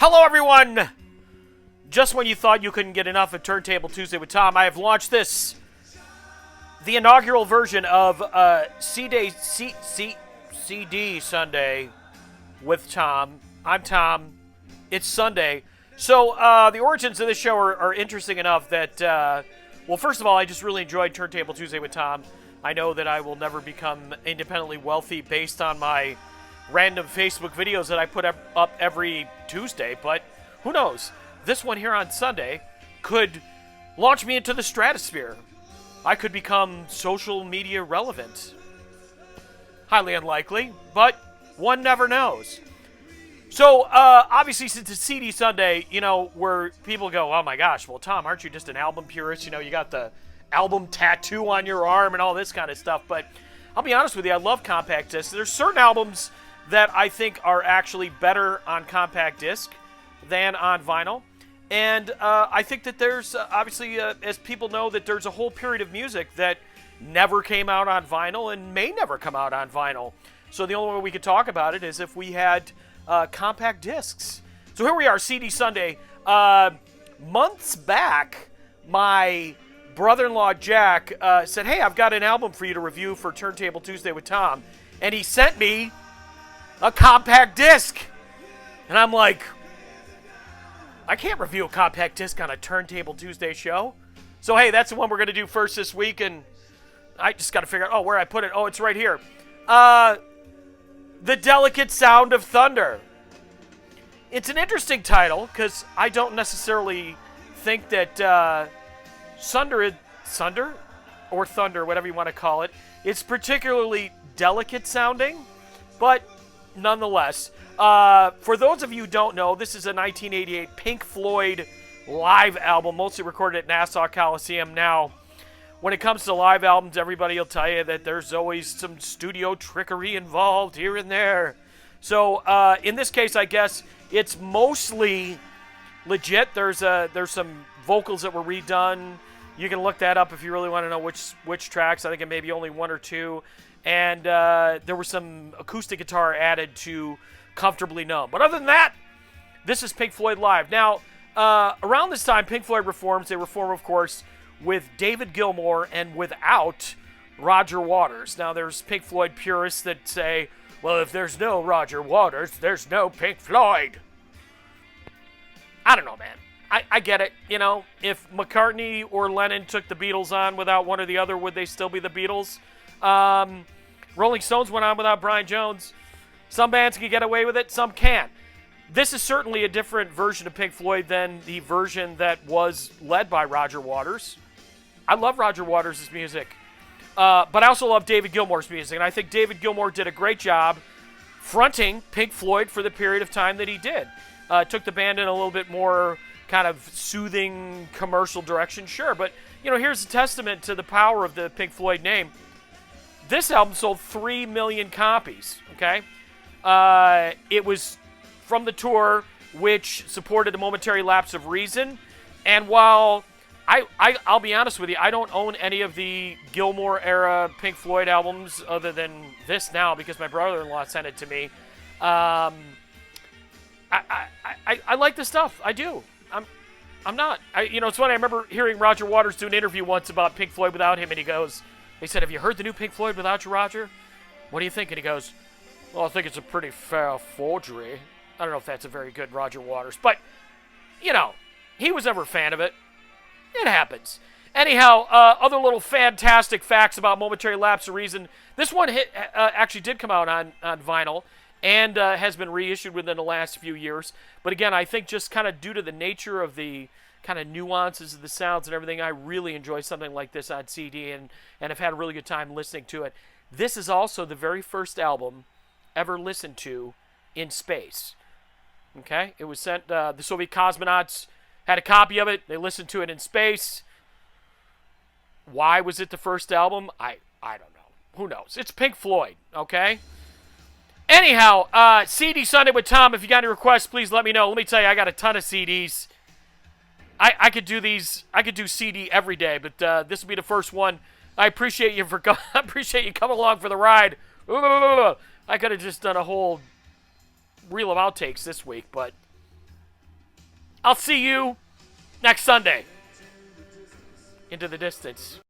Hello, everyone! Just when you thought you couldn't get enough of Turntable Tuesday with Tom, I have launched this, the inaugural version of CD Sunday with Tom. I'm Tom. It's Sunday. So the origins of this show are interesting enough that, well, first of all, I just really enjoyed Turntable Tuesday with Tom. I know that I will never become independently wealthy based on my random Facebook videos that I put up every Tuesday, but who knows? This one here on Sunday could launch me into the stratosphere. I could become social media relevant. Highly unlikely, but one never knows. So, obviously, since it's CD Sunday, you know, where people go, oh my gosh, well, Tom, aren't you just an album purist? You know, you got the album tattoo on your arm and all this kind of stuff, but I'll be honest with you, I love compact discs. There's certain albums that I think are actually better on compact disc than on vinyl. And I think that there's, obviously, as people know, that there's a whole period of music that never came out on vinyl and may never come out on vinyl. So the only way we could talk about it is if we had compact discs. So here we are, CD Sunday. Months back, my brother-in-law, Jack, said, hey, I've got an album for you to review for Turntable Tuesday with Tom. And he sent me a compact disc. And I'm like, I can't review a compact disc on a Turntable Tuesday show. So, hey, that's the one we're going to do first this week. And I just got to figure out, where I put it. Oh, it's right here. The Delicate Sound of Thunder. It's an interesting title because I don't necessarily think that Sunder or Thunder, whatever you want to call it, it's particularly delicate sounding, but nonetheless, for those of you who don't know, this is a 1988 Pink Floyd live album, mostly recorded at Nassau Coliseum. Now, when it comes to live albums, everybody will tell you that there's always some studio trickery involved here and there. So, in this case, I guess it's mostly legit. There's some vocals that were redone. You can look that up if you really want to know which tracks. I think it may be only one or two. And there was some acoustic guitar added to Comfortably Numb. But other than that, this is Pink Floyd live. Now, around this time, Pink Floyd reforms. They reform, of course, with David Gilmour and without Roger Waters. Now, there's Pink Floyd purists that say, well, if there's no Roger Waters, there's no Pink Floyd. I don't know, man. I get it. You know, if McCartney or Lennon took the Beatles on without one or the other, would they still be the Beatles? Rolling Stones went on without Brian Jones. Some bands can get away with it, some can't. This is certainly a different version of Pink Floyd than the version that was led by Roger Waters. I love Roger Waters' music, but I also love David Gilmour's music, and I think David Gilmour did a great job fronting Pink Floyd for the period of time that he did. Took the band in a little bit more kind of soothing commercial direction, sure, but you know, here's a testament to the power of the Pink Floyd name. This album sold 3 million copies, okay? It was from the tour, which supported a momentary lapse of reason. And while I'll be honest with you, I don't own any of the Gilmour-era Pink Floyd albums other than this now because my brother-in-law sent it to me. I like this stuff. I do. I'm not. You know, it's funny. I remember hearing Roger Waters do an interview once about Pink Floyd without him, and he said, have you heard the new Pink Floyd without you, Roger? What do you think? And he goes, well, I think it's a pretty fair forgery. I don't know if that's a very good Roger Waters, but, you know, he was never a fan of it. It happens. Anyhow, other little fantastic facts about Momentary Lapse of Reason. This one actually did come out on vinyl and has been reissued within the last few years. But again, I think just kind of due to the nature of the kind of nuances of the sounds and everything, I really enjoy something like this on CD and have had a really good time listening to it. This is also the very first album ever listened to in space. Okay? It was sent, the Soviet cosmonauts had a copy of it. They listened to it in space. Why was it the first album? I don't know. Who knows? It's Pink Floyd, okay? Anyhow, CD Sunday with Tom. If you got any requests, please let me know. Let me tell you, I got a ton of CDs. I could do these. I could do CD every day, but this will be the first one. I appreciate you coming along for the ride. I could have just done a whole reel of outtakes this week, but I'll see you next Sunday. Into the distance.